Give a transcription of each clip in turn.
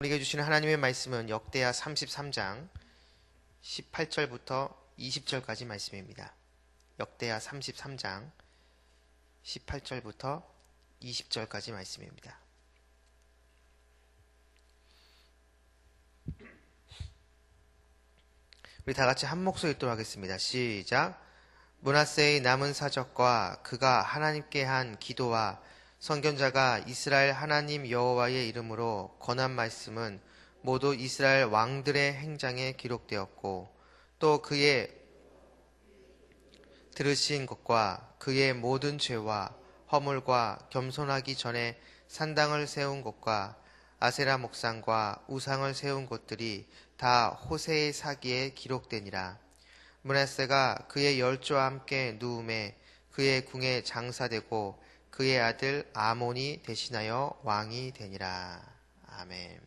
우리에게 주시는 하나님의 말씀은 역대하 33장 18절부터 20절까지 말씀입니다. 역대하 33장 18절부터 20절까지 말씀입니다. 우리 다 같이 한 목소리 읽도록 하겠습니다. 시작. 므낫세의 남은 사적과 그가 하나님께 한 기도와 선견자가 이스라엘 하나님 여호와의 이름으로 권한 말씀은 모두 이스라엘 왕들의 행장에 기록되었고, 또 그의 들으신 것과 그의 모든 죄와 허물과 겸손하기 전에 산당을 세운 곳과 아세라 목상과 우상을 세운 곳들이 다 호세의 사기에 기록되니라. 므낫세가 그의 열조와 함께 누움에 그의 궁에 장사되고 그의 아들 아몬이 대신하여 왕이 되니라. 아멘.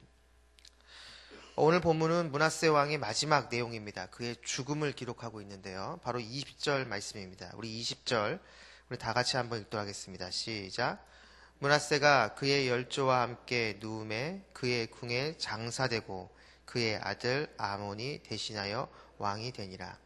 오늘 본문은 므낫세 왕의 마지막 내용입니다. 그의 죽음을 기록하고 있는데요. 바로 20절 말씀입니다. 우리 20절 우리 다 같이 한번 읽도록 하겠습니다. 시작. 므낫세가 그의 열조와 함께 누움에 그의 궁에 장사되고 그의 아들 아몬이 대신하여 왕이 되니라.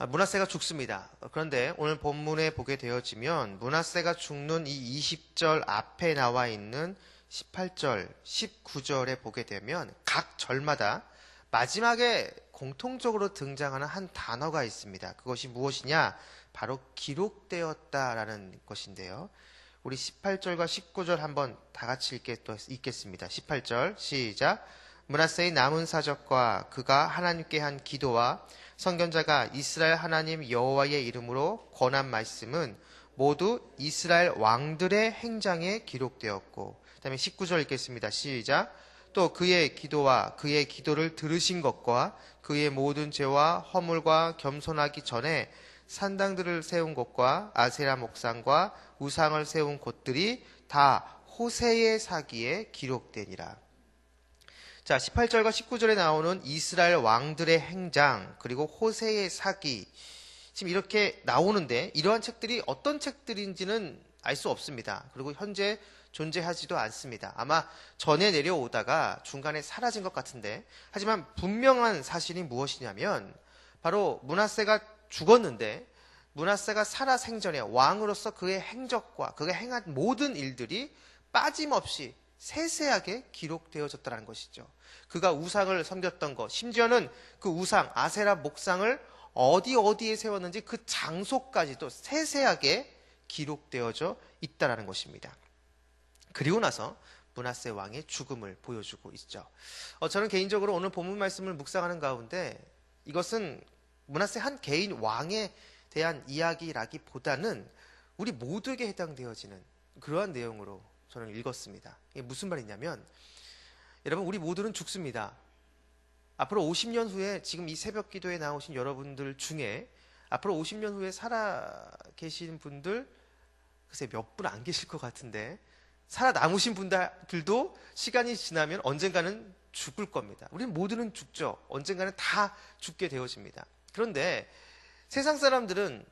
므낫세가 죽습니다. 그런데 오늘 본문에 보게 되어지면 므낫세가 죽는 이 20절 앞에 나와 있는 18절, 19절에 보게 되면 각 절마다 마지막에 공통적으로 등장하는 한 단어가 있습니다. 그것이 무엇이냐? 바로 기록되었다라는 것인데요. 우리 18절과 19절 한번 다 같이 읽겠습니다. 18절 시작. 므낫세의 남은 사적과 그가 하나님께 한 기도와 선견자가 이스라엘 하나님 여호와의 이름으로 권한 말씀은 모두 이스라엘 왕들의 행장에 기록되었고, 그 다음에 19절 읽겠습니다. 시작. 또 그의 기도와 그의 기도를 들으신 것과 그의 모든 죄와 허물과 겸손하기 전에 산당들을 세운 곳과 아세라 목상과 우상을 세운 곳들이 다 호세의 사기에 기록되니라. 자, 18절과 19절에 나오는 이스라엘 왕들의 행장, 그리고 호세의 사기, 지금 이렇게 나오는데 이러한 책들이 어떤 책들인지는 알 수 없습니다. 그리고 현재 존재하지도 않습니다. 아마 전에 내려오다가 중간에 사라진 것 같은데, 하지만 분명한 사실이 무엇이냐면 바로 므낫세가 죽었는데 므낫세가 살아 생전에 왕으로서 그의 행적과 그가 행한 모든 일들이 빠짐없이 세세하게 기록되어졌다는 것이죠. 그가 우상을 섬겼던 것, 심지어는 그 우상, 아세라 목상을 어디에 세웠는지 그 장소까지도 세세하게 기록되어져 있다는 것입니다. 그리고 나서 므낫세 왕의 죽음을 보여주고 있죠. 저는 개인적으로 오늘 본문 말씀을 묵상하는 가운데 이것은 므낫세 한 개인 왕에 대한 이야기라기보다는 우리 모두에게 해당되어지는 그러한 내용으로 저는 읽었습니다. 이게 무슨 말이냐면, 여러분, 우리 모두는 죽습니다. 앞으로 50년 후에 지금 이 새벽 기도에 나오신 여러분들 중에 앞으로 50년 후에 살아 계신 분들 글쎄 몇 분 안 계실 것 같은데, 살아남으신 분들도 시간이 지나면 언젠가는 죽을 겁니다. 우리는 모두는 죽죠. 언젠가는 다 죽게 되어집니다. 그런데 세상 사람들은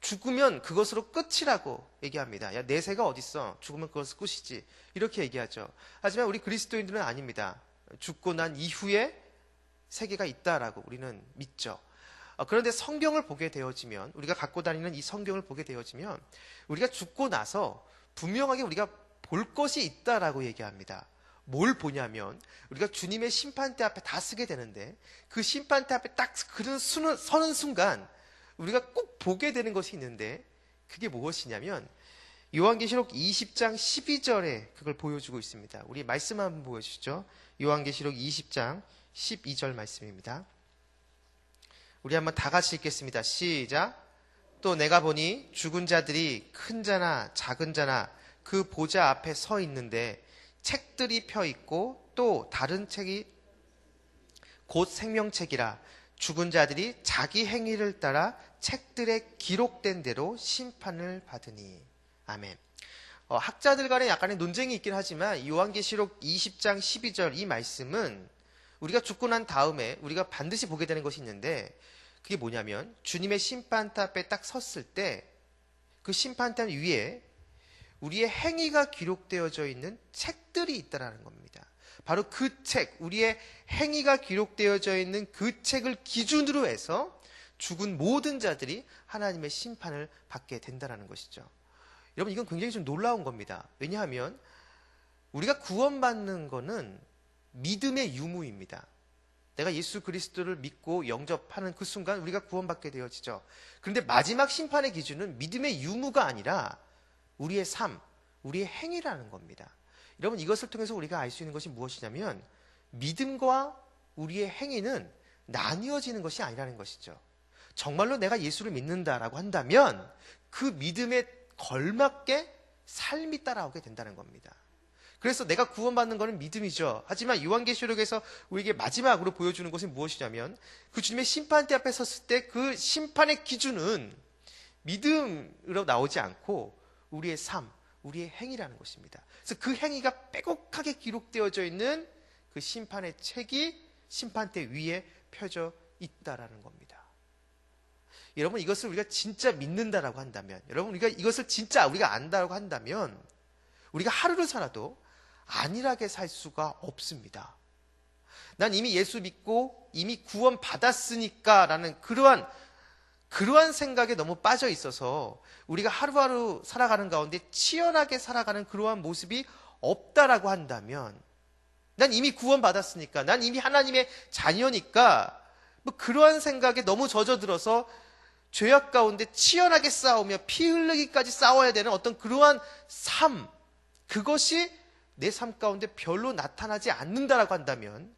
죽으면 그것으로 끝이라고 얘기합니다. 야, 내 새가 어딨어? 죽으면 그것은 끝이지. 이렇게 얘기하죠. 하지만 우리 그리스도인들은 아닙니다. 죽고 난 이후에 세계가 있다라고 우리는 믿죠. 그런데 성경을 보게 되어지면, 우리가 갖고 다니는 이 성경을 보게 되어지면 우리가 죽고 나서 분명하게 우리가 볼 것이 있다라고 얘기합니다. 뭘 보냐면 우리가 주님의 심판대 앞에 다 서게 되는데, 그 심판대 앞에 딱 서는 순간 우리가 꼭 보게 되는 것이 있는데, 그게 무엇이냐면 요한계시록 20장 12절에 그걸 보여주고 있습니다. 우리 말씀 한번 보여주시죠. 요한계시록 20장 12절 말씀입니다. 우리 한번 다 같이 읽겠습니다. 시작. 또 내가 보니 죽은 자들이 큰 자나 작은 자나 그 보좌 앞에 서 있는데 책들이 펴 있고 또 다른 책이 곧 생명책이라 죽은 자들이 자기 행위를 따라 책들에 기록된 대로 심판을 받으니. 아멘. 학자들 간에 약간의 논쟁이 있긴 하지만 요한계시록 20장 12절 이 말씀은 우리가 죽고 난 다음에 우리가 반드시 보게 되는 것이 있는데, 그게 뭐냐면 주님의 심판대 앞에 딱 섰을 때 그 심판대 위에 우리의 행위가 기록되어져 있는 책들이 있다라는 겁니다. 바로 그 책, 우리의 행위가 기록되어져 있는 그 책을 기준으로 해서 죽은 모든 자들이 하나님의 심판을 받게 된다는 것이죠. 여러분, 이건 굉장히 좀 놀라운 겁니다. 왜냐하면 우리가 구원받는 거는 믿음의 유무입니다. 내가 예수 그리스도를 믿고 영접하는 그 순간 우리가 구원받게 되어지죠. 그런데 마지막 심판의 기준은 믿음의 유무가 아니라 우리의 삶, 우리의 행위라는 겁니다. 여러분, 이것을 통해서 우리가 알 수 있는 것이 무엇이냐면 믿음과 우리의 행위는 나뉘어지는 것이 아니라는 것이죠. 정말로 내가 예수를 믿는다라고 한다면 그 믿음에 걸맞게 삶이 따라오게 된다는 겁니다. 그래서 내가 구원받는 것은 믿음이죠. 하지만 요한계시록에서 우리에게 마지막으로 보여주는 것은 무엇이냐면 그 주님의 심판대 앞에 섰을 때 그 심판의 기준은 믿음으로 나오지 않고 우리의 삶, 우리의 행위라는 것입니다. 그래서 그 행위가 빼곡하게 기록되어져 있는 그 심판의 책이 심판대 위에 펴져 있다라는 겁니다. 여러분, 이것을 우리가 진짜 믿는다라고 한다면, 여러분, 이것을 진짜 우리가 안다라고 한다면 우리가 하루를 살아도 안일하게 살 수가 없습니다. 난 이미 예수 믿고 이미 구원 받았으니까 라는 그러한 생각에 너무 빠져 있어서 우리가 하루하루 살아가는 가운데 치열하게 살아가는 그러한 모습이 없다라고 한다면, 난 이미 구원 받았으니까, 난 이미 하나님의 자녀니까 뭐 그러한 생각에 너무 젖어들어서 죄악 가운데 치열하게 싸우며 피 흘리기까지 싸워야 되는 어떤 그러한 삶, 그것이 내 삶 가운데 별로 나타나지 않는다라고 한다면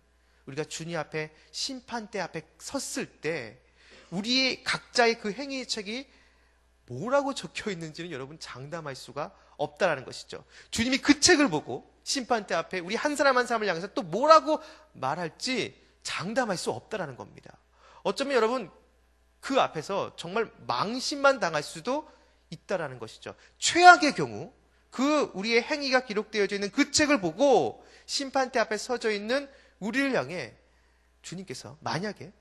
우리가 주님 앞에 심판대 앞에 섰을 때 우리의 각자의 그 행위의 책이 뭐라고 적혀 있는지는 여러분 장담할 수가 없다라는 것이죠. 주님이 그 책을 보고 심판대 앞에 우리 한 사람 한 사람을 향해서 또 뭐라고 말할지 장담할 수 없다라는 겁니다. 어쩌면 여러분 그 앞에서 정말 망신만 당할 수도 있다라는 것이죠. 최악의 경우 그 우리의 행위가 기록되어져 있는 그 책을 보고 심판대 앞에 서져 있는 우리를 향해 주님께서 만약에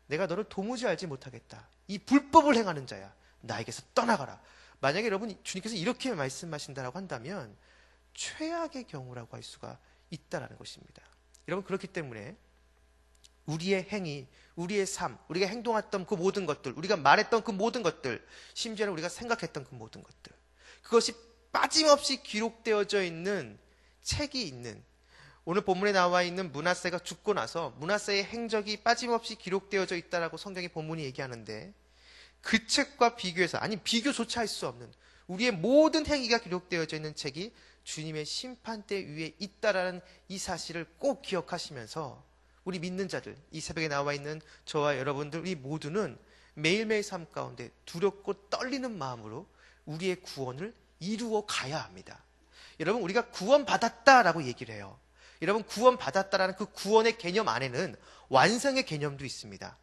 내가 너를 도무지 알지 못하겠다, 이 불법을 행하는 자야, 나에게서 떠나가라, 만약에 여러분 주님께서 이렇게 말씀하신다라고 한다면 최악의 경우라고 할 수가 있다라는 것입니다. 여러분, 그렇기 때문에 우리의 행위, 우리의 삶, 우리가 행동했던 그 모든 것들, 우리가 말했던 그 모든 것들, 심지어는 우리가 생각했던 그 모든 것들, 그것이 빠짐없이 기록되어져 있는 책이 있는, 오늘 본문에 나와 있는 므낫세가 죽고 나서 므낫세의 행적이 빠짐없이 기록되어져 있다라고 성경의 본문이 얘기하는데, 그 책과 비교해서, 아니 비교조차 할 수 없는 우리의 모든 행위가 기록되어져 있는 책이 주님의 심판대 위에 있다라는 이 사실을 꼭 기억하시면서 우리 믿는 자들, 이 새벽에 나와 있는 저와 여러분들, 우리 모두는 매일매일 삶 가운데 두렵고 떨리는 마음으로 우리의 구원을 이루어 가야 합니다. 여러분, 우리가 구원받았다라고 얘기를 해요. 여러분, 구원받았다라는 그 구원의 개념 안에는 완성의 개념도 있습니다.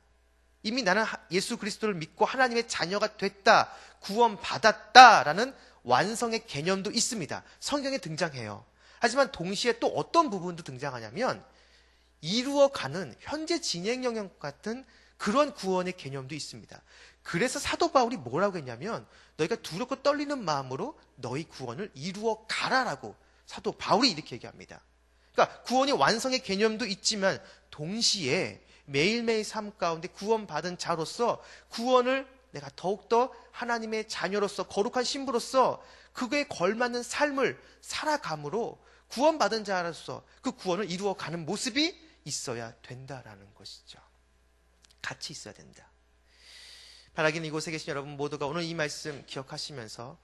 이미 나는 예수 그리스도를 믿고 하나님의 자녀가 됐다, 구원받았다라는 완성의 개념도 있습니다. 성경에 등장해요. 하지만 동시에 또 어떤 부분도 등장하냐면 이루어가는 현재 진행 영역 같은 그런 구원의 개념도 있습니다. 그래서 사도 바울이 뭐라고 했냐면 너희가 두렵고 떨리는 마음으로 너희 구원을 이루어 가라라고 사도 바울이 이렇게 얘기합니다. 그러니까 구원이 완성의 개념도 있지만 동시에 매일매일 삶 가운데 구원받은 자로서 구원을 내가 더욱더 하나님의 자녀로서 거룩한 신부로서 그거에 걸맞는 삶을 살아감으로 구원받은 자로서 그 구원을 이루어가는 모습이 있어야 된다라는 것이죠. 같이 있어야 된다. 바라기는 이곳에 계신 여러분 모두가 오늘 이 말씀 기억하시면서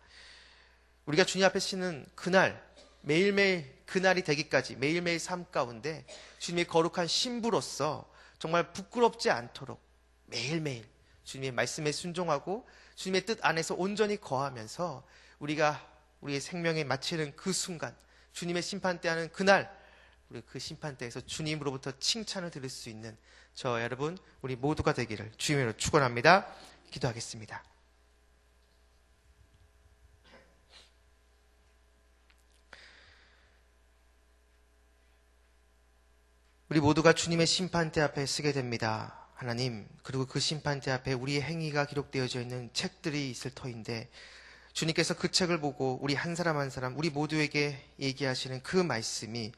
우리가 주님 앞에 서는 그날, 매일매일 그날이 되기까지 매일매일 삶 가운데 주님의 거룩한 신부로서 정말 부끄럽지 않도록 매일매일 주님의 말씀에 순종하고 주님의 뜻 안에서 온전히 거하면서 우리가 우리의 생명에 마치는 그 순간, 주님의 심판대 하는 그날, 우리 그 심판대에서 주님으로부터 칭찬을 들을 수 있는 저 여러분 우리 모두가 되기를 주님으로 축원합니다. 기도하겠습니다. 우리 모두가 주님의 심판대 앞에 서게 됩니다. 하나님, 그리고 그 심판대 앞에 우리의 행위가 기록되어져 있는 책들이 있을 터인데 주님께서 그 책을 보고 우리 한 사람 한 사람, 우리 모두에게 얘기하시는 그 말씀이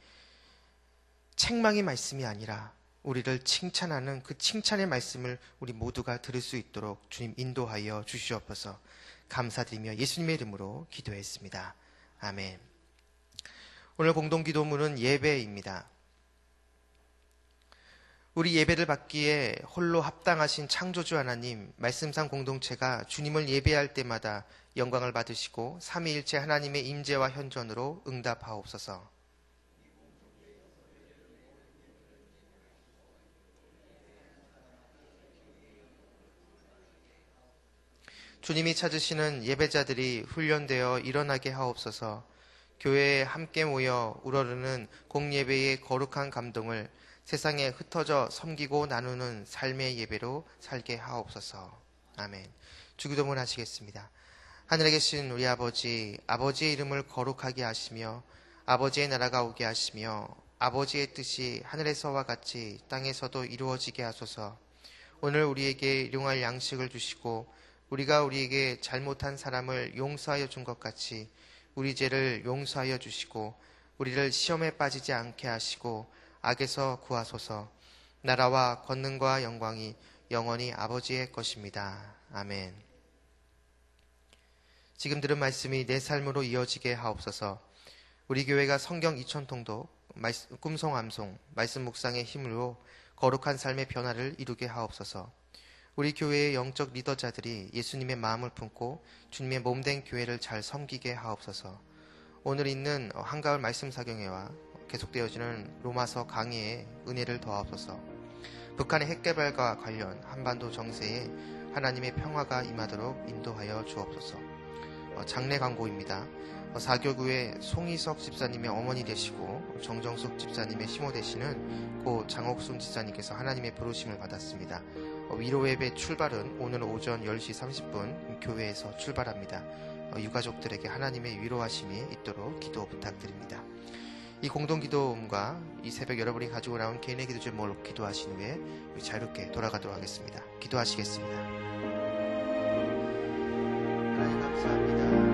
책망의 말씀이 아니라 우리를 칭찬하는 그 칭찬의 말씀을 우리 모두가 들을 수 있도록 주님 인도하여 주시옵소서. 감사드리며 예수님의 이름으로 기도했습니다. 아멘. 오늘 공동기도문은 예배입니다. 우리 예배를 받기에 홀로 합당하신 창조주 하나님, 말씀상 공동체가 주님을 예배할 때마다 영광을 받으시고 삼위일체 하나님의 임재와 현존으로 응답하옵소서. 주님이 찾으시는 예배자들이 훈련되어 일어나게 하옵소서. 교회에 함께 모여 우러르는 공예배의 거룩한 감동을 세상에 흩어져 섬기고 나누는 삶의 예배로 살게 하옵소서. 아멘. 주기도문 하시겠습니다. 하늘에 계신 우리 아버지, 아버지의 이름을 거룩하게 하시며 아버지의 나라가 오게 하시며 아버지의 뜻이 하늘에서와 같이 땅에서도 이루어지게 하소서. 오늘 우리에게 일용할 양식을 주시고 우리가 우리에게 잘못한 사람을 용서하여 준 것 같이 우리 죄를 용서하여 주시고 우리를 시험에 빠지지 않게 하시고 악에서 구하소서. 나라와 권능과 영광이 영원히 아버지의 것입니다. 아멘. 지금 들은 말씀이 내 삶으로 이어지게 하옵소서. 우리 교회가 성경 2000통독, 꿈송 암송, 말씀 묵상의 힘으로 거룩한 삶의 변화를 이루게 하옵소서. 우리 교회의 영적 리더자들이 예수님의 마음을 품고 주님의 몸된 교회를 잘 섬기게 하옵소서. 오늘 있는 한가을 말씀 사경회와 계속되어지는 로마서 강의에 은혜를 더하옵소서. 북한의 핵개발과 관련 한반도 정세에 하나님의 평화가 임하도록 인도하여 주옵소서. 장례 광고입니다. 사교구의 송희석 집사님의 어머니 되시고 정정숙 집사님의 시모 되시는 고 장옥순 집사님께서 하나님의 부르심을 받았습니다. 위로 예배 출발은 오늘 오전 10시 30분 교회에서 출발합니다. 유가족들에게 하나님의 위로하심이 있도록 기도 부탁드립니다. 이 공동기도음과 이 새벽 여러분이 가지고 나온 개인의 기도 제목을 기도하신 후에 자유롭게 돌아가도록 하겠습니다. 기도하시겠습니다. 하나님 감사합니다.